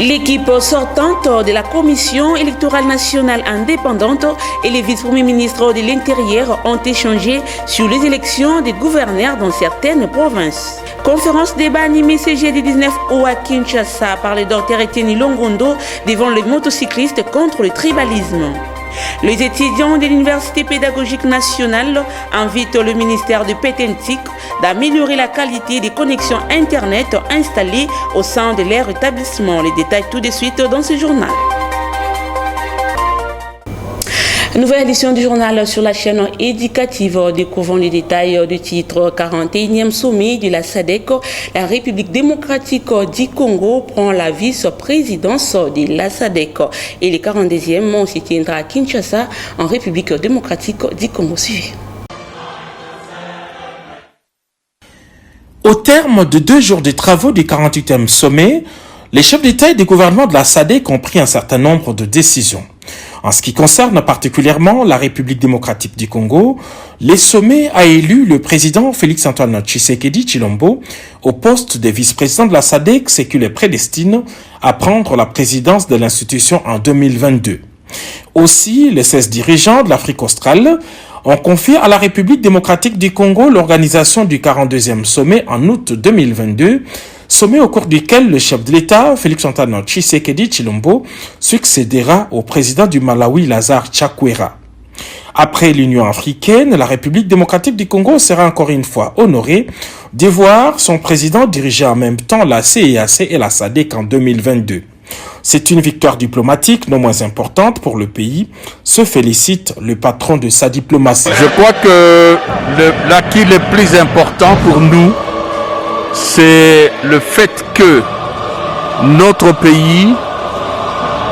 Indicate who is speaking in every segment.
Speaker 1: L'équipe sortante de la Commission électorale nationale indépendante et les vice-premiers ministres de l'Intérieur ont échangé sur les élections des gouverneurs dans certaines provinces. Conférence débat animée ce jeudi 19 août à Kinshasa par le Dr Etienne Longondo devant les motocyclistes contre le tribalisme. Les étudiants de l'Université pédagogique nationale invitent le ministère de Pétentique d'améliorer la qualité des connexions Internet installées au sein de leur établissement. Les détails tout de suite dans ce journal. Nouvelle édition du journal sur la chaîne éducative. Découvrons les détails du titre 41e sommet de la SADC. La République démocratique du Congo prend la vice-présidence de la SADC. Et les 42e se tiendra à Kinshasa en République démocratique du Congo. Suivi.
Speaker 2: Au terme de 2 jours de travaux du 48e sommet, les chefs d'État et de gouvernement de la SADC ont pris un certain nombre de décisions. En ce qui concerne particulièrement la République démocratique du Congo, le sommet a élu le président Félix-Antoine Tshisekedi Tshilombo au poste de vice-président de la SADC, ce qui le prédestine à prendre la présidence de l'institution en 2022. Aussi, les 16 dirigeants de l'Afrique australe ont confié à la République démocratique du Congo l'organisation du 42e sommet en août 2022, sommet au cours duquel le chef de l'État, Félix-Antoine Tshisekedi Tshilombo, succédera au président du Malawi, Lazare Chakwera. Après l'Union africaine, la République démocratique du Congo sera encore une fois honorée de voir son président diriger en même temps la CEAC et la SADC en 2022. C'est une victoire diplomatique non moins importante pour le pays, se félicite le patron de sa diplomatie.
Speaker 3: Je crois que l'acquis le plus important pour nous, c'est le fait que notre pays,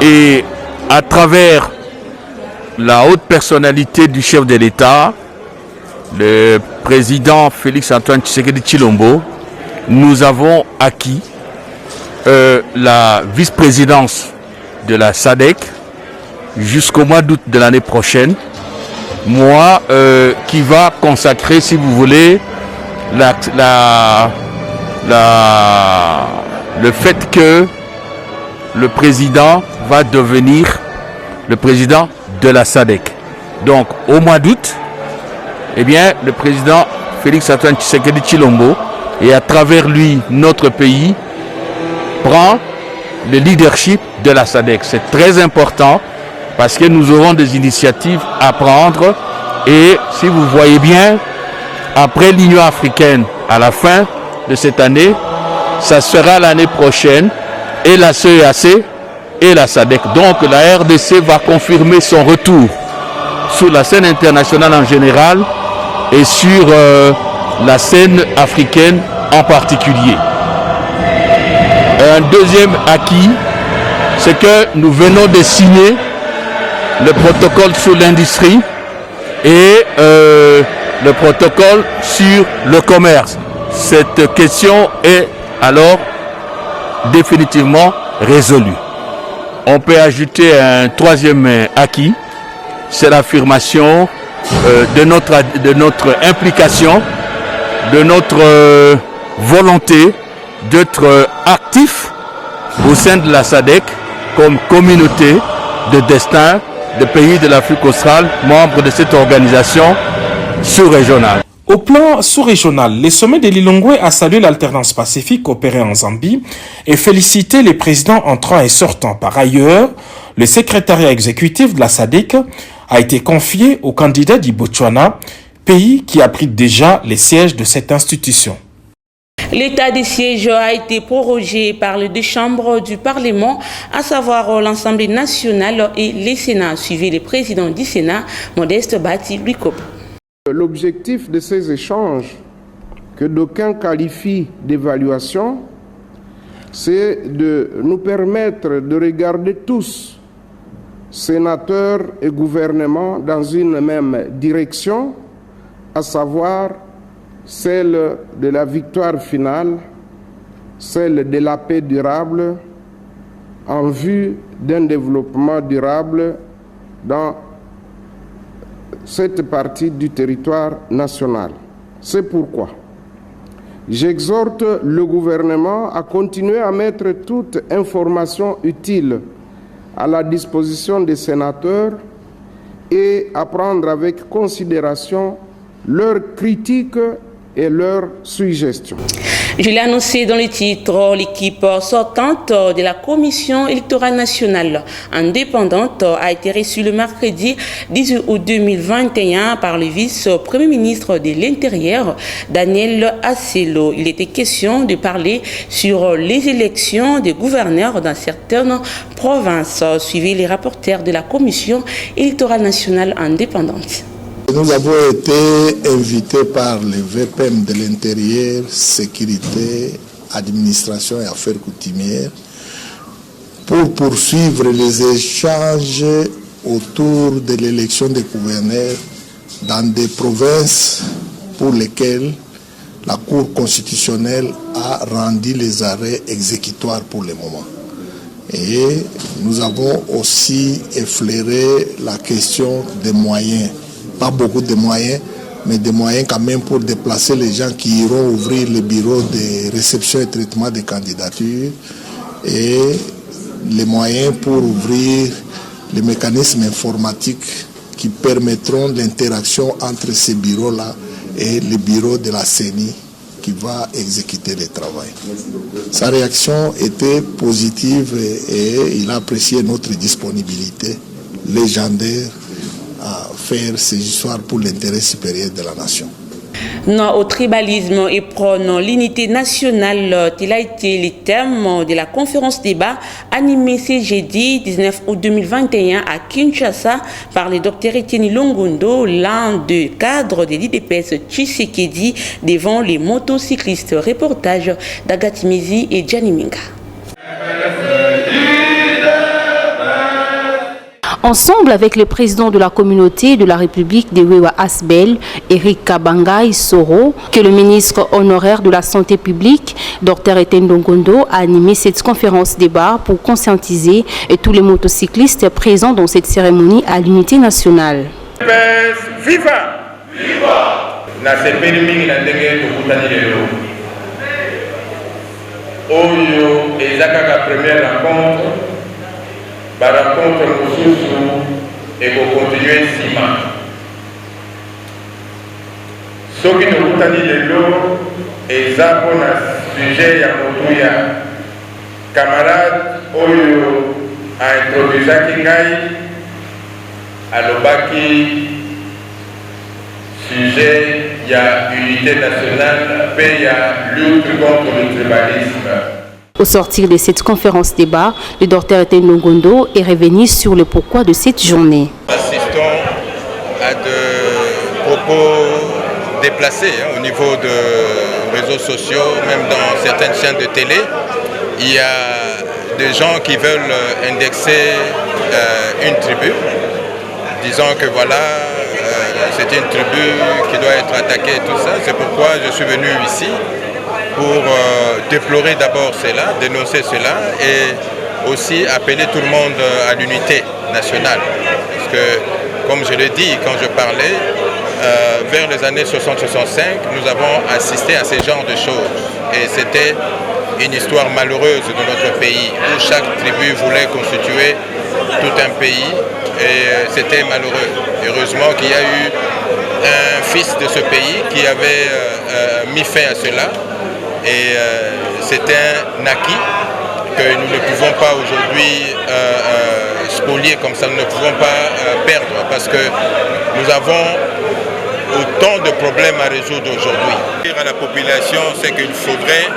Speaker 3: et à travers la haute personnalité du chef de l'État, le président Félix-Antoine Tshisekedi Tshilombo, nous avons acquis la vice-présidence de la SADC jusqu'au mois d'août de l'année prochaine, mois qui va consacrer, si vous voulez, le fait que le président va devenir le président de la SADC. Donc au mois d'août, eh bien, le président Félix-Antoine Tshisekedi Tshilombo, et à travers lui notre pays, prend le leadership de la SADC. C'est très important parce que nous aurons des initiatives à prendre, et si vous voyez bien, après l'Union africaine à la fin de cette année, ça sera l'année prochaine, et la CEAC et la SADC. Donc la RDC va confirmer son retour sur la scène internationale en général et sur la scène africaine en particulier. Un deuxième acquis, c'est que nous venons de signer le protocole sur l'industrie et le protocole sur le commerce. Cette question est alors définitivement résolue. On peut ajouter un troisième acquis, c'est l'affirmation de notre implication, de notre volonté d'être actif au sein de la SADC comme communauté de destin des pays de l'Afrique australe, membres de cette organisation sous-régionale.
Speaker 2: Au plan sous-régional, le sommet de Lilongwe a salué l'alternance pacifique opérée en Zambie et félicité les présidents entrants et sortants. Par ailleurs, le secrétariat exécutif de la SADC a été confié au candidat du Botswana, pays qui abrite déjà les sièges de cette institution.
Speaker 1: L'état des sièges a été prorogé par les 2 chambres du Parlement, à savoir l'Assemblée nationale et le Sénat. Suivi le président du Sénat, Modeste Bati Luikop.
Speaker 4: L'objectif de ces échanges, que d'aucuns qualifient d'évaluation, c'est de nous permettre de regarder tous, sénateurs et gouvernements, dans une même direction, à savoir celle de la victoire finale, celle de la paix durable, en vue d'un développement durable dans cette partie du territoire national. C'est pourquoi J'exhorte le gouvernement à continuer à mettre toute information utile à la disposition des sénateurs et à prendre avec considération leurs critiques et leurs suggestions.
Speaker 1: Je l'ai annoncé dans le titre, l'équipe sortante de la Commission électorale nationale indépendante a été reçue le mercredi 18 août 2021 par le vice-premier ministre de l'Intérieur, Daniel Asselo. Il était question de parler sur les élections des gouverneurs dans certaines provinces. Suivez les rapporteurs de la Commission électorale nationale indépendante.
Speaker 5: Nous avons été invités par le VPM de l'Intérieur, Sécurité, Administration et Affaires coutumières pour poursuivre les échanges autour de l'élection des gouverneurs dans des provinces pour lesquelles la Cour constitutionnelle a rendu les arrêts exécutoires pour le moment. Et nous avons aussi effleuré la question des moyens. Pas beaucoup de moyens, mais des moyens quand même pour déplacer les gens qui iront ouvrir les bureaux de réception et traitement des candidatures et les moyens pour ouvrir les mécanismes informatiques qui permettront l'interaction entre ces bureaux-là et les bureaux de la CENI qui va exécuter le travail. Sa réaction était positive et il a apprécié notre disponibilité légendaire à faire ces histoires pour l'intérêt supérieur de la nation.
Speaker 1: Non au tribalisme et prône l'unité nationale, tel a été le thème de la conférence débat animée ce jeudi 19 août 2021 à Kinshasa par le Dr Etienne Longondo, l'un des cadres de l'IDPS Tshisekedi devant les motocyclistes. Reportage d'Agatimizi et Janiminga.
Speaker 6: Ensemble avec le président de la communauté de la République de Wewa Asbel, Eric Kabanga Isoro, que le ministre honoraire de la Santé publique, Dr Etienne Longondo, a animé cette conférence débat pour conscientiser tous les motocyclistes présents dans cette cérémonie à l'unité nationale.
Speaker 7: Viva! Viva! Na sepeli mingi na ndenge tokutani lelo. Oyo ezaka première rencontre. La rencontre mosusu et pour continuer sima. Soki tokutani lelo eza mpona sujet ya motuya. Camarade oyo aintrodusaki ngai alobaki sujet ya unité nationale pe ya lutte contre le tribalisme.
Speaker 6: Au sortir de cette conférence débat, le Dr Etienne Longondo est revenu sur le pourquoi de cette journée.
Speaker 8: Nous assistons à des propos déplacés au niveau de réseaux sociaux, même dans certaines chaînes de télé. Il y a des gens qui veulent indexer une tribu, disant que voilà, c'est une tribu qui doit être attaquée et tout ça. C'est pourquoi je suis venu ici pour déplorer d'abord cela, dénoncer cela et aussi appeler tout le monde à l'unité nationale. Parce que, comme je l'ai dit quand je parlais, vers les années 60-65, nous avons assisté à ce genre de choses. Et c'était une histoire malheureuse de notre pays, où chaque tribu voulait constituer tout un pays, et c'était malheureux. Heureusement qu'il y a eu un fils de ce pays qui avait mis fin à cela. Et c'est un acquis que nous ne pouvons pas aujourd'hui spolier comme ça, nous ne pouvons pas perdre parce que nous avons autant de problèmes à résoudre aujourd'hui. Dire à la population, c'est qu'il faudrait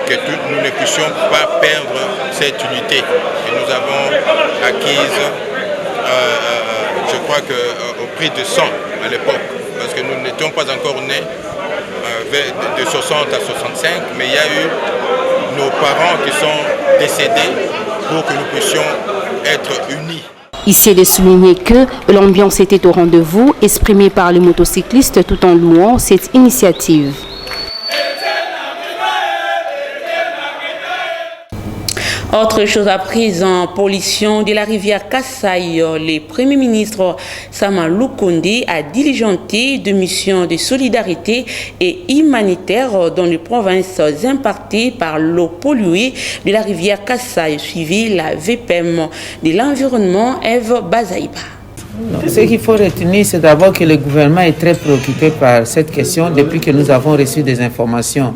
Speaker 8: que nous ne puissions pas perdre cette unité que nous avons acquise, je crois qu'au prix de sang à l'époque, parce que nous n'étions pas encore nés. De 60 à 65, mais il y a eu nos parents qui sont décédés pour que nous puissions être unis.
Speaker 6: Ici, il est souligné que l'ambiance était au rendez-vous, exprimée par les motocyclistes tout en louant cette initiative.
Speaker 1: Autre chose à présent, pollution de la rivière Kassai, le Premier ministre Sama Lukonde a diligenté de missions de solidarité et humanitaire dans les provinces impactées par l'eau polluée de la rivière Kassai, suivi la VPM de l'environnement Eve Bazaïba.
Speaker 9: Ce qu'il faut retenir, c'est d'abord que le gouvernement est très préoccupé par cette question depuis que nous avons reçu des informations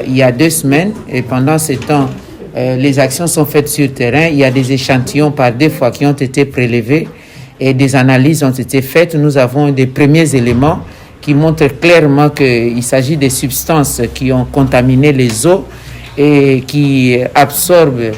Speaker 9: il y a 2 semaines. Et pendant ce temps, les actions sont faites sur terrain. Il y a des échantillons par 2 fois qui ont été prélevés et des analyses ont été faites. Nous avons des premiers éléments qui montrent clairement qu'il s'agit des substances qui ont contaminé les eaux et qui absorbent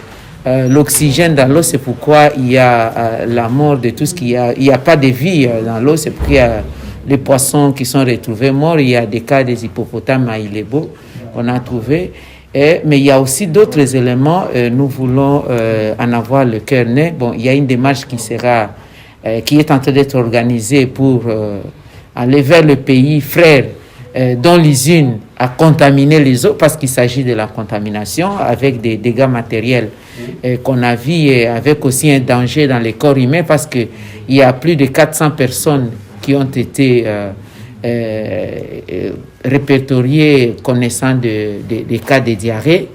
Speaker 9: l'oxygène dans l'eau. C'est pourquoi il y a la mort de tout ce qu'il y a. Il n'y a pas de vie dans l'eau. C'est pourquoi il y a les poissons qui sont retrouvés morts. Il y a des cas des hippopotames à Ilebo qu'on a trouvés. Mais il y a aussi d'autres éléments. Nous voulons en avoir le cœur net. Bon, il y a une démarche qui est en train d'être organisée pour aller vers le pays frère dont l'usine a contaminé les eaux, parce qu'il s'agit de la contamination avec des dégâts matériels qu'on a vu, et avec aussi un danger dans les corps humains, parce qu'il y a plus de 400 personnes qui ont été répertoriées connaissant des cas de diarrhée.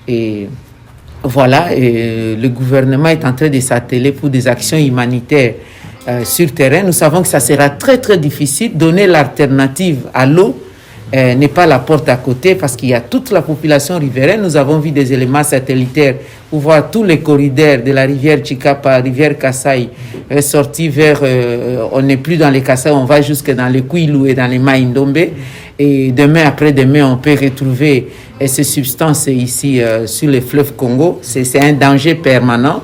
Speaker 9: Et voilà, le gouvernement est en train de s'atteler pour des actions humanitaires sur terrain. Nous savons que ça sera très très difficile. Donner l'alternative à l'eau n'est pas la porte à côté, parce qu'il y a toute la population riveraine. Nous avons vu des éléments satellitaires pour voir tous les corridors de la rivière Chikapa, rivière Kassai, sortis vers... on n'est plus dans les Kassai, on va jusque dans les Kouilou et dans les Maïndombe. Et demain, après-demain, on peut retrouver ces substances ici sur le fleuve Congo. C'est un danger permanent.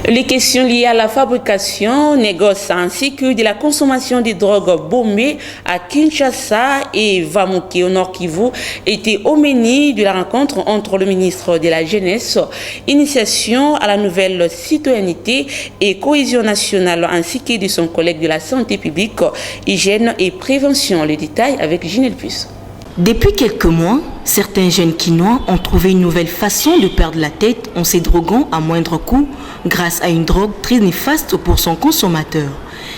Speaker 1: Les questions liées à la fabrication, négoce ainsi que de la consommation des drogues bombées à Kinshasa et Vamuke au Nord Kivu étaient au menu de la rencontre entre le ministre de la Jeunesse, Initiation à la nouvelle citoyenneté et cohésion nationale, ainsi que de son collègue de la santé publique, hygiène et prévention. Les détails avec Ginelle Puce.
Speaker 10: Depuis quelques mois, certains jeunes Kinois ont trouvé une nouvelle façon de perdre la tête en se droguant à moindre coût grâce à une drogue très néfaste pour son consommateur.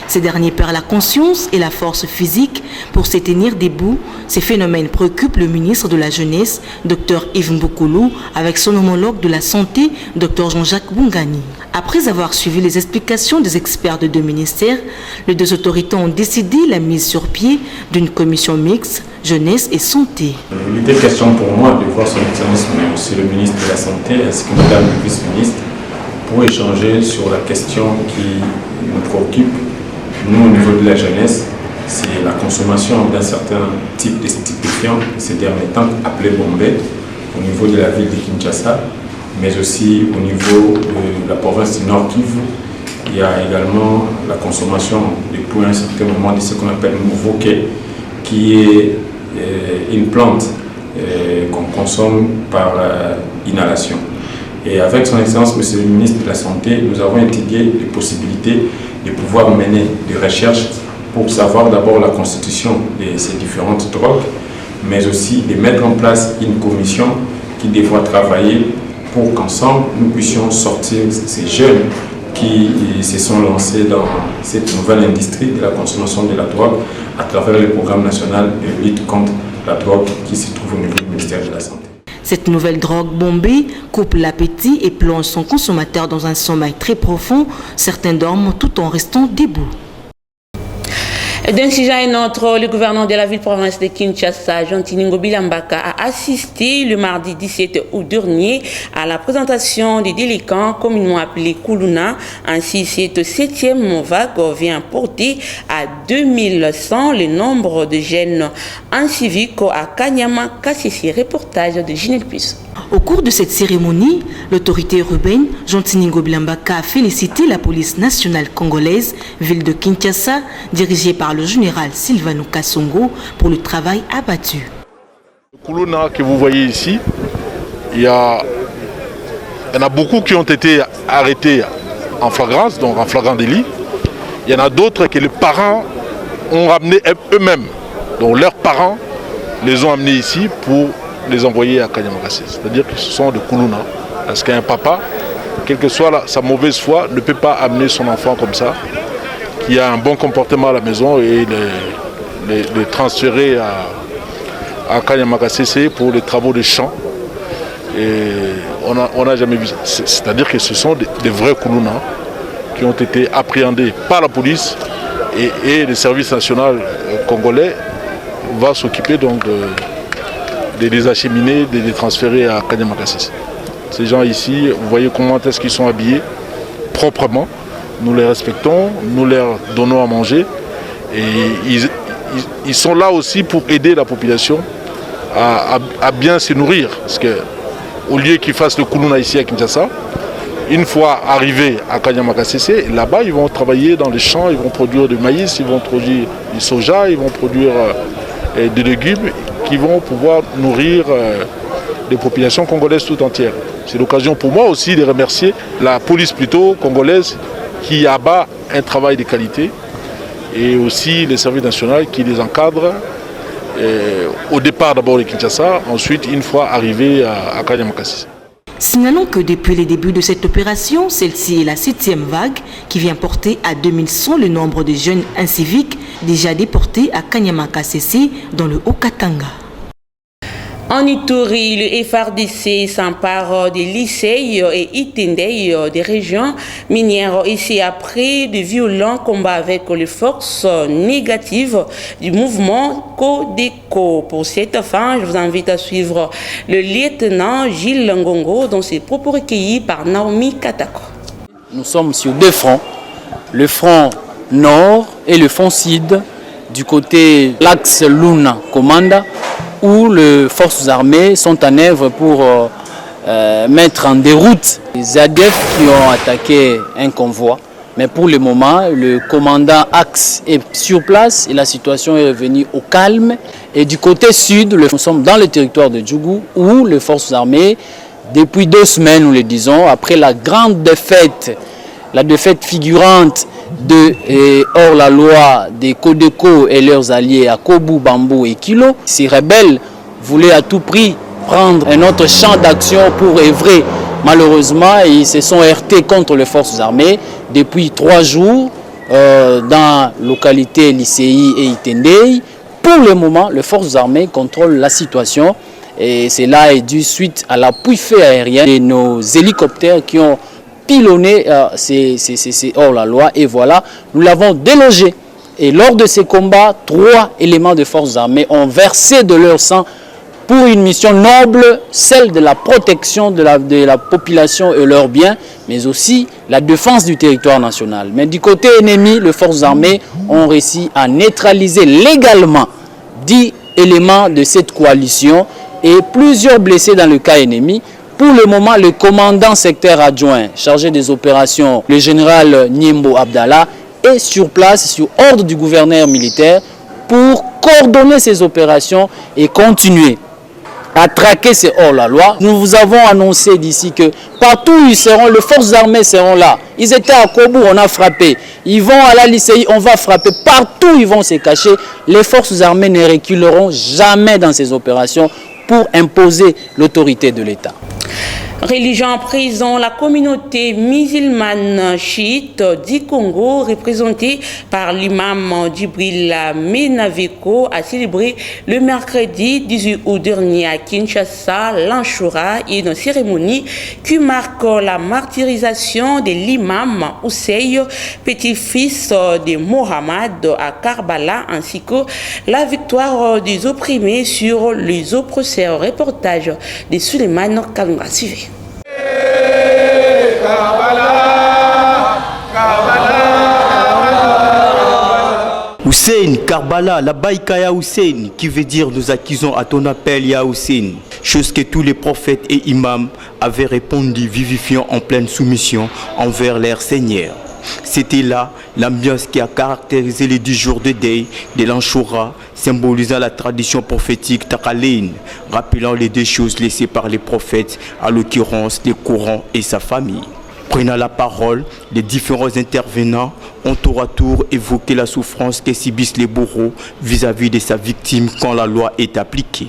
Speaker 10: Ces derniers perdent la conscience et la force physique pour se tenir debout. Ces phénomènes préoccupent le ministre de la Jeunesse, Dr Yves Mboukoulou, avec son homologue de la Santé, Dr Jean-Jacques Bungani. Après avoir suivi les explications des experts de 2 ministères, les 2 autorités ont décidé la mise sur pied d'une commission mixte jeunesse et santé.
Speaker 11: Il était question pour moi de voir son Excellence, mais aussi le ministre de la Santé ainsi que Madame le vice-ministre pour échanger sur la question qui nous préoccupe. Nous, au niveau de la jeunesse, c'est la consommation d'un certain type de stupéfiants, ces derniers temps appelé Bombay, au niveau de la ville de Kinshasa, mais aussi au niveau de la province du Nord Kivu. Il y a également la consommation depuis un certain moment de ce qu'on appelle Mouvoké, qui est une plante qu'on consomme par inhalation. Et avec son Excellence, Monsieur le ministre de la Santé, nous avons étudié les possibilités de pouvoir mener des recherches pour savoir d'abord la constitution de ces différentes drogues, mais aussi de mettre en place une commission qui devra travailler pour qu'ensemble nous puissions sortir ces jeunes qui se sont lancés dans cette nouvelle industrie de la consommation de la drogue à travers le programme national de lutte contre la drogue qui se trouve au niveau du ministère de la Santé.
Speaker 10: Cette nouvelle drogue bombée coupe l'appétit et plonge son consommateur dans un sommeil très profond. Certains dorment tout en restant debout.
Speaker 1: D'un sujet à un autre, le gouverneur de la ville-province de Kinshasa, Jean-Tiningo Bilambaka, a assisté le mardi 17 août dernier à la présentation des délinquants communément appelés Kuluna. Ainsi, cette 7e vague vient porter à 2100 le nombre de jeunes inciviques à Kanyama, Kassisi. Reportage de Ginelle Puce.
Speaker 10: Au cours de cette cérémonie, l'autorité urbaine, Jean-Tiningo Bilambaka, a félicité la police nationale congolaise, ville de Kinshasa, dirigée par le général Sylvano Kassongo, pour le travail abattu.
Speaker 12: Le Kuluna que vous voyez ici, il y en a beaucoup qui ont été arrêtés en flagrance, donc en flagrant délit. Il y en a d'autres que les parents ont ramenés eux-mêmes. Donc leurs parents les ont amenés ici pour les envoyer à Kanyamakasi. C'est-à-dire que ce sont des Kuluna Parce qu'un papa, quelle que soit sa mauvaise foi, ne peut pas amener son enfant comme ça, qui a un bon comportement à la maison, et les transférer à Kanyamaka CC pour les travaux de champ. Et on n'a jamais vu ça. C'est-à-dire que ce sont des vrais Koulouna qui ont été appréhendés par la police, et le service national congolais va s'occuper donc de les acheminer, de les transférer à Kanyamaka CC. Ces gens ici, vous voyez comment est-ce qu'ils sont habillés, proprement. Nous les respectons, nous leur donnons à manger. Et ils sont là aussi pour aider la population à bien se nourrir. Parce qu'au lieu qu'ils fassent le Koulouna ici à Kinshasa, une fois arrivés à Kanyamaka CC, là-bas ils vont travailler dans les champs, ils vont produire du maïs, ils vont produire du soja, ils vont produire des légumes qui vont pouvoir nourrir les populations congolaises tout entières. C'est l'occasion pour moi aussi de remercier la police plutôt congolaise qui abat un travail de qualité, et aussi les services nationaux qui les encadrent au départ d'abord de Kinshasa, ensuite une fois arrivés à Kanyamaka CC.
Speaker 10: Signalons que depuis les débuts de cette opération, celle-ci est la 7e vague qui vient porter à 2100 le nombre de jeunes inciviques déjà déportés à Kanyamaka CC dans le Haut-Katanga.
Speaker 1: En Ituri, le FRDC s'empare des lycées et Itendei des régions minières ici après de violents combats avec les forces négatives du mouvement Codeco. Pour cette fin, je vous invite à suivre le lieutenant Gilles Ngongo dans ses propos recueillis par Naomi Katako.
Speaker 13: Nous sommes sur deux fronts, le front nord et le front sud, du côté l'axe Luna-Komanda, où les forces armées sont en œuvre pour mettre en déroute les ADF qui ont attaqué un convoi. Mais pour le moment, le commandant Axe est sur place et la situation est revenue au calme. Et du côté sud, nous sommes dans le territoire de Djougou, où les forces armées, depuis 2 semaines, nous le disons, après la grande défaite, la défaite figurante de hors-la-loi des Codeco et leurs alliés à Kobu, Bambou et Kilo, ces rebelles voulaient à tout prix prendre un autre champ d'action pour œuvrer. Malheureusement, ils se sont heurtés contre les forces armées depuis 3 jours dans la localité Lycéi et Itendei. Pour le moment, les forces armées contrôlent la situation et cela est dû suite à l'appui-feu aérien de nos hélicoptères qui ont pilonné ces hors-la-loi, et voilà, nous l'avons délogé. Et lors de ces combats, 3 éléments de forces armées ont versé de leur sang pour une mission noble, celle de la protection de la population et leurs biens, mais aussi la défense du territoire national. Mais du côté ennemi, les forces armées ont réussi à neutraliser légalement 10 éléments de cette coalition et plusieurs blessés dans le cas ennemi. Pour le moment, le commandant secteur adjoint chargé des opérations, le général Niembo Abdallah, est sur place sur ordre du gouverneur militaire pour coordonner ces opérations et continuer à traquer ces hors-la-loi. Nous vous avons annoncé d'ici que partout où ils seront, les forces armées seront là. Ils étaient à Kobu, on a frappé. Ils vont à la Lycéi, on va frapper. Partout ils vont se cacher. Les forces armées ne reculeront jamais dans ces opérations pour imposer l'autorité de l'État.
Speaker 1: Religion en prison, la communauté musulmane chiite du Congo, représentée par l'imam Djibril Menaveko, a célébré le mercredi 18 août dernier à Kinshasa l'Anchoura, une cérémonie qui marque la martyrisation de l'imam Ousseï, petit-fils de Mohamed à Karbala, ainsi que la victoire des opprimés sur les oppresseurs. Reportage de Suleiman Kalunga. Suivez.
Speaker 14: Hussein, Karbala, la Baïkaya Hussein, qui veut dire nous accusons à ton appel, Ya Hussein. Chose que tous les prophètes et imams avaient répondu vivifiant en pleine soumission envers leur Seigneur. C'était là l'ambiance qui a caractérisé les 10 jours de deuil de l'Anchoura, symbolisant la tradition prophétique Takalein, rappelant les 2 choses laissées par les prophètes, à l'occurrence le Coran et sa famille. Prenant la parole, les différents intervenants ont tour à tour évoqué la souffrance que subissent les bourreaux vis-à-vis de sa victime quand la loi est appliquée.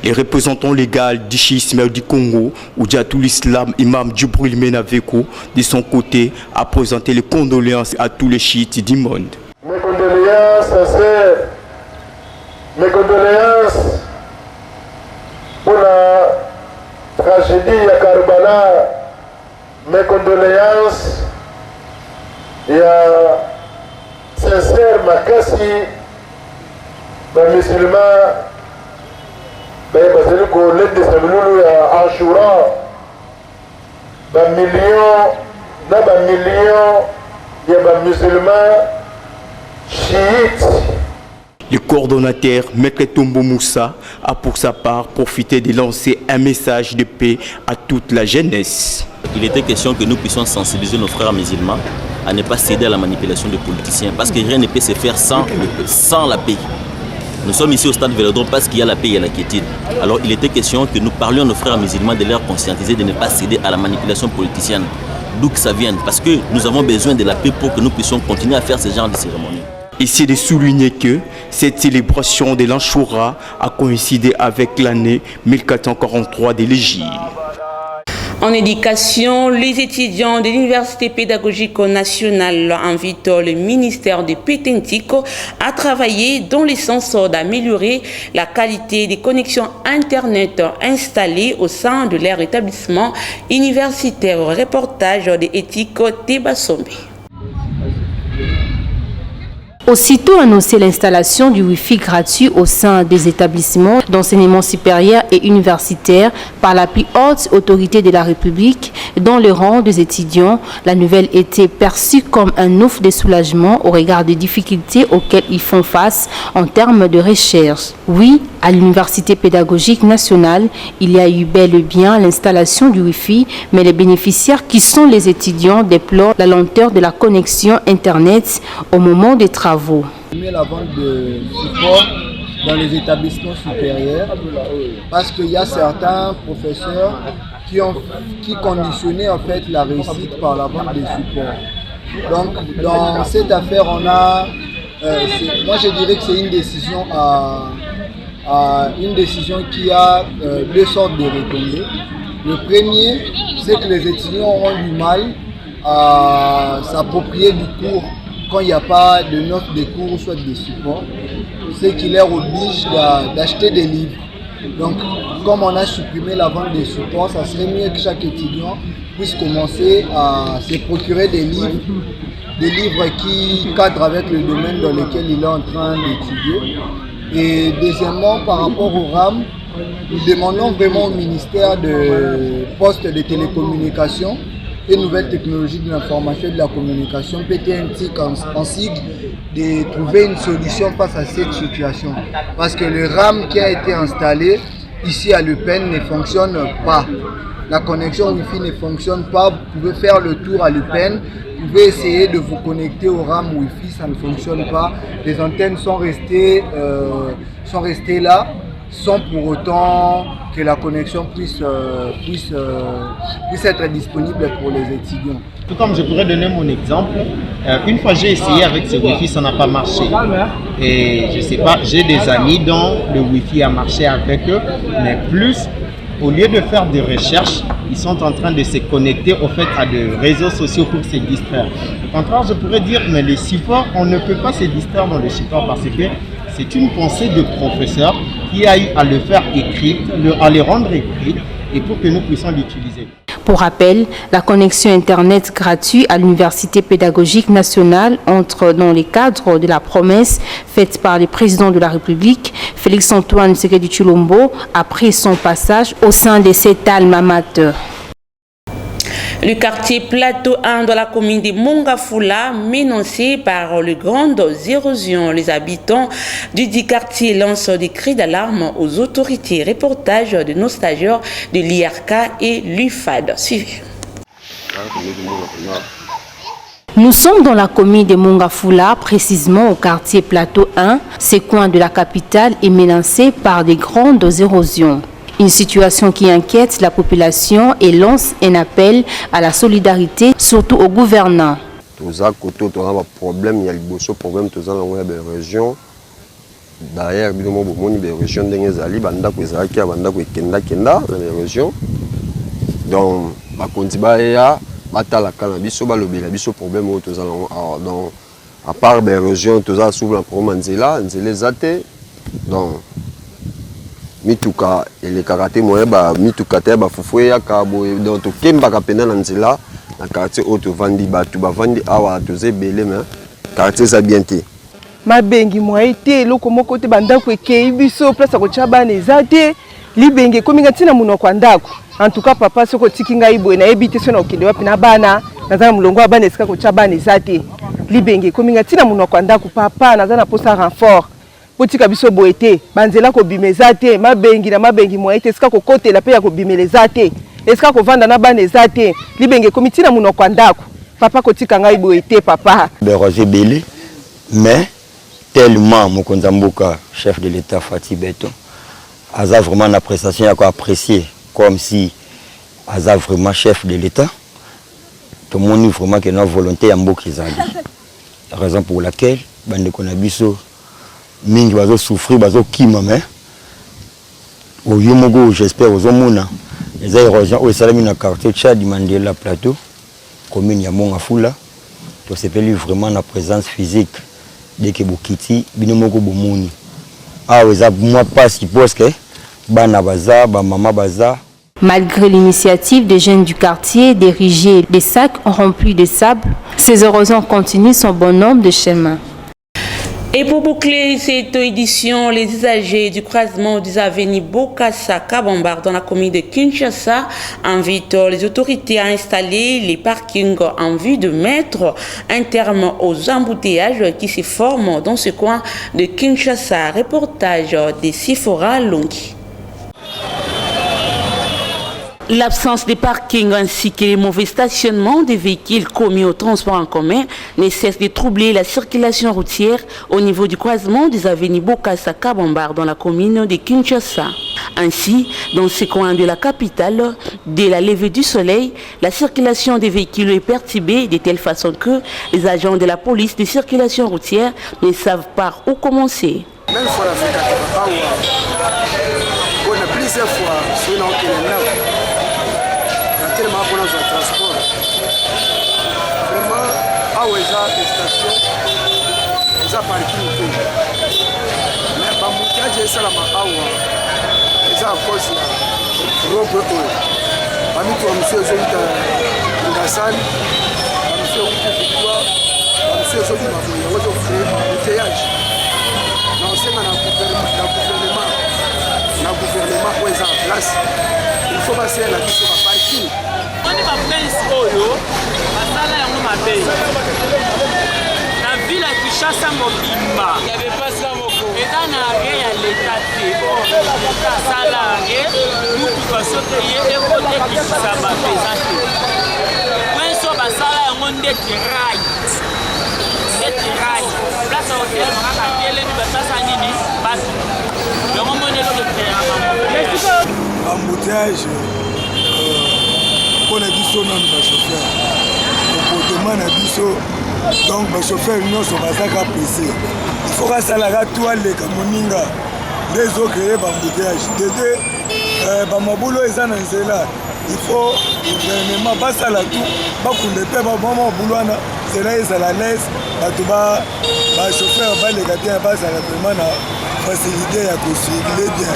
Speaker 14: Les représentants légaux du schisme du Congo, Oudjatou l'Islam, Imam Djibril Menaveko, de son côté, a présenté les condoléances à tous les chiites du monde.
Speaker 15: Mes condoléances sincères, mes condoléances pour la tragédie à Karbala, mes condoléances et à sincère Makassi, les musulmans. Parce que l'aide de Samuel à Ashura, il y a des musulmans chiites.
Speaker 14: Le coordonnateur Maître Tombo Moussa a pour sa part profité de lancer un message de paix à toute la jeunesse.
Speaker 16: Il était question que nous puissions sensibiliser nos frères musulmans à ne pas céder à la manipulation des politiciens parce que rien ne peut se faire sans la paix. Nous sommes ici au stade Vélodrome parce qu'il y a la paix et la quiétude. Alors il était question que nous parlions à nos frères musulmans de leur conscientiser de ne pas céder à la manipulation politicienne. D'où que ça vienne, parce que nous avons besoin de la paix pour que nous puissions continuer à faire ce genre de cérémonies.
Speaker 14: Ici de souligner que cette célébration de l'Anchoura a coïncidé avec l'année 1443 de l'Hégire.
Speaker 1: En éducation, les étudiants de l'Université pédagogique nationale invitent le ministère de Pétentico à travailler dans le sens d'améliorer la qualité des connexions Internet installées au sein de leur établissement universitaire. Reportage de Etiko Tebasombe.
Speaker 6: Aussitôt annoncé l'installation du Wi-Fi gratuit au sein des établissements d'enseignement supérieur et universitaire par la plus haute autorité de la République dans le rang des étudiants, la nouvelle était perçue comme un ouf de soulagement au regard des difficultés auxquelles ils font face en termes de recherche. Oui, à l'Université pédagogique nationale, il y a eu bel et bien l'installation du Wi-Fi, mais les bénéficiaires qui sont les étudiants déplorent la lenteur de la connexion Internet au moment des travaux.
Speaker 17: La vente de support dans les établissements supérieurs parce qu'il y a certains professeurs qui conditionnaient en fait la réussite par la vente des supports. Donc dans cette affaire on a, moi je dirais que c'est une décision qui a deux sortes de retombées. Le premier, c'est que les étudiants auront du mal à s'approprier du cours quand il n'y a pas de notes de cours ou soit des supports, c'est qu'il leur oblige d'acheter des livres. Donc, comme on a supprimé la vente des supports, ça serait mieux que chaque étudiant puisse commencer à se procurer des livres qui cadrent avec le domaine dans lequel il est en train d'étudier. Et deuxièmement, par rapport au RAM, nous demandons vraiment au ministère de Postes de télécommunications et nouvelles technologies de l'information et de la communication, PTNTIC en sigle, de trouver une solution face à cette situation. Parce que le RAM qui a été installé ici à Leupen ne fonctionne pas. La connexion Wi-Fi ne fonctionne pas. Vous pouvez faire le tour à Leupen, vous pouvez essayer de vous connecter au RAM Wi-Fi, ça ne fonctionne pas. Les antennes sont restées là, sans pour autant que la connexion puisse être disponible pour les étudiants.
Speaker 18: Tout comme je pourrais donner mon exemple, une fois j'ai essayé avec ce Wi-Fi, ça n'a pas marché. Et je sais pas, j'ai des amis dont le Wi-Fi a marché avec eux, mais plus, au lieu de faire des recherches, ils sont en train de se connecter au fait à des réseaux sociaux pour se distraire. Au contraire, je pourrais dire, mais les supports, on ne peut pas se distraire dans les supports parce que c'est une pensée de professeur qui a eu à le faire écrire, à le rendre écrit et pour que nous puissions l'utiliser.
Speaker 6: Pour rappel, la connexion Internet gratuite à l'Université pédagogique nationale entre dans les cadres de la promesse faite par le président de la République, Félix-Antoine Tshisekedi Tshilombo, après son passage au sein de cet alma mater.
Speaker 1: Le quartier Plateau 1 de la commune de Mongafula, menacé par les grandes érosions. Les habitants du dit quartier lancent des cris d'alarme aux autorités. Reportage de nos stagiaires de l'IRK et l'UFAD. Suivez.
Speaker 6: Nous sommes dans la commune de Mongafula, précisément au quartier Plateau 1. Ce coin de la capitale est menacé par des grandes érosions. Une situation qui inquiète la population et lance un appel à la solidarité, surtout aux gouvernants.
Speaker 19: Nous avons un problème, il y a le problème dans la région. D'ailleurs, bino mo bomoni be région ndenge zali banda ko ezalaki banda ko kenda na région. Donc bakonzi baya batala kana biso balobela biso problème o tozala donc à part des régions tozala sous la promanzela nzele zate donc mituka ele karate moye ba mituka te ba fufu ya kabo donc to kemba ka pena na nzela na quartier o to vandi batu ba vandi awa toze belé mais quartier za bien te
Speaker 20: mabengi moye te loko moko te bandako ekei biso place ko chabane ezate libenge kominga tina muno kwa ndako en tout cas papa soko tikinga ibwe na ebite sona okende wapi na bana nazana mulongo wa bana esika ko chabane ezate libenge kominga tina muno kwa ndako papa nazana posa renfort potika biso boete banzela ko bimeza te mabengi na mabengi moye te esika ko kotela pe ya ko bimeleza te esika ko vanda na bana ezate libenge komitina muno kwa ndako papa ko tikanga ibwe te papa
Speaker 21: de Roger Belé mais tellement Mokonzamboka chef de l'État Fati Beton Aza vraiment la prestation à quoi apprécier comme si Aza vraiment chef de l'État. Tout le monde vraiment que notre volonté en beaucoup zali. La raison pour laquelle bande konabiso mingi bazo souffrir bazo kima mais au yomogo j'espère aux omuna les érosions au salami na quartier Tchad Mandela Plateau commune ya Mongafula to s'appelle vraiment la présence physique dès que bokiti binomoko bomuni. Ah oui, moi pas si parce que bana baza, ba mama baza.
Speaker 6: Malgré l'initiative des jeunes du quartier d'ériger des sacs remplis de sable, ces érosions continuent son bon nombre de chemins.
Speaker 1: Et pour boucler cette édition, les usagers du croisement des avenues Bokassa-Kabambar dans la commune de Kinshasa invitent les autorités à installer les parkings en vue de mettre un terme aux embouteillages qui se forment dans ce coin de Kinshasa. Reportage de Sifora Longi. L'absence de parking ainsi que les mauvais stationnements des véhicules commis au transport en commun ne cesse de troubler la circulation routière au niveau du croisement des avenues Bokassa-Kabambar dans la commune de Kinshasa. Ainsi, dans ce coin de la capitale, dès la levée du soleil, la circulation des véhicules est perturbée de telle façon que les agents de la police de circulation routière ne savent pas où commencer.
Speaker 22: Tellement pour notre transport. Vraiment, à Ouéza, des stations, des parkings. Mais par mon cas, j'ai ça là, à cause de la robe eau. Parmi toi, monsieur Zolita Ngassan, monsieur Victoire, monsieur Zolita Mafouya, vous offrez le théâtre. Non, c'est dans le gouvernement où ils en place. Il faut passer la vie sur la parking.
Speaker 23: On est pas prince Oyo, basala yango mabe. La ville à Kinshasa mobimba. Il y avait pas ça moko. Et dans la rien à l'état de salarié, nous pouvons sauter et côté Kinshasa ba pesante. When so basala yango ndeti right. Ndeti right. Place hôtel maka tele ni basasa nini basi. Yango monelo de terrain.
Speaker 22: Embouteillage pour les biso non les chauffeurs. Comportement na biso donc les chauffeurs non sont pas ça pressé. Il faut que ça la toile les kamoninga des autres créer embouteillage. Dédé ba mabulo ezana nzela. Il faut gouvernement ba ça la tout ba kunde pe ba mama bulwana cela est à la laisse ba chauffeur ba les gars ba ça la vraiment na facilité à construire bien.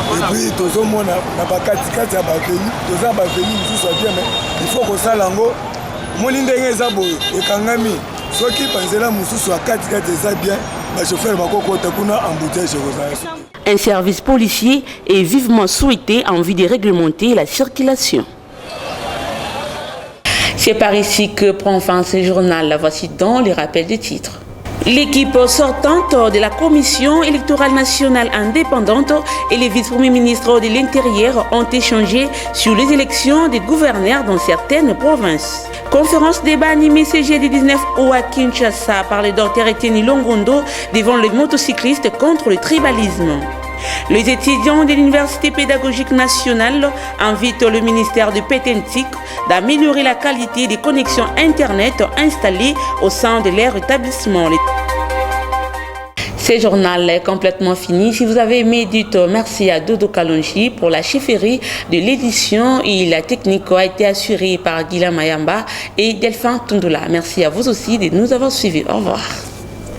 Speaker 22: Et puis tous au monde n'a pas kati ya baveni, tous a baveni nous soit bien mais il faut que ça lango molinde ngeza boyo ekangami soki panzela mususu a kati za bien ba chauffeur bakokota kuna embouteillage chez
Speaker 1: Un service policier est vivement souhaité en vue de réglementer la circulation. C'est par ici que prend fin ce journal. Voici donc les rappels des titres. L'équipe sortante de la Commission électorale nationale indépendante et les vice-premiers ministres de l'Intérieur ont échangé sur les élections des gouverneurs dans certaines provinces. Conférence débat animée ce jeudi 19 août à Kinshasa par le docteur Etienne Longondo devant les motocyclistes contre le tribalisme. Les étudiants de l'Université pédagogique nationale invitent le ministère de Pétentique d'améliorer la qualité des connexions Internet installées au sein de leur établissement. Ce journal est complètement fini. Si vous avez aimé, dites merci à Dodo Kalonji pour la chefferie de l'édition et la technique a été assurée par Guillaume Mayamba et Delphin Tundula. Merci à vous aussi de nous avoir suivis. Au revoir.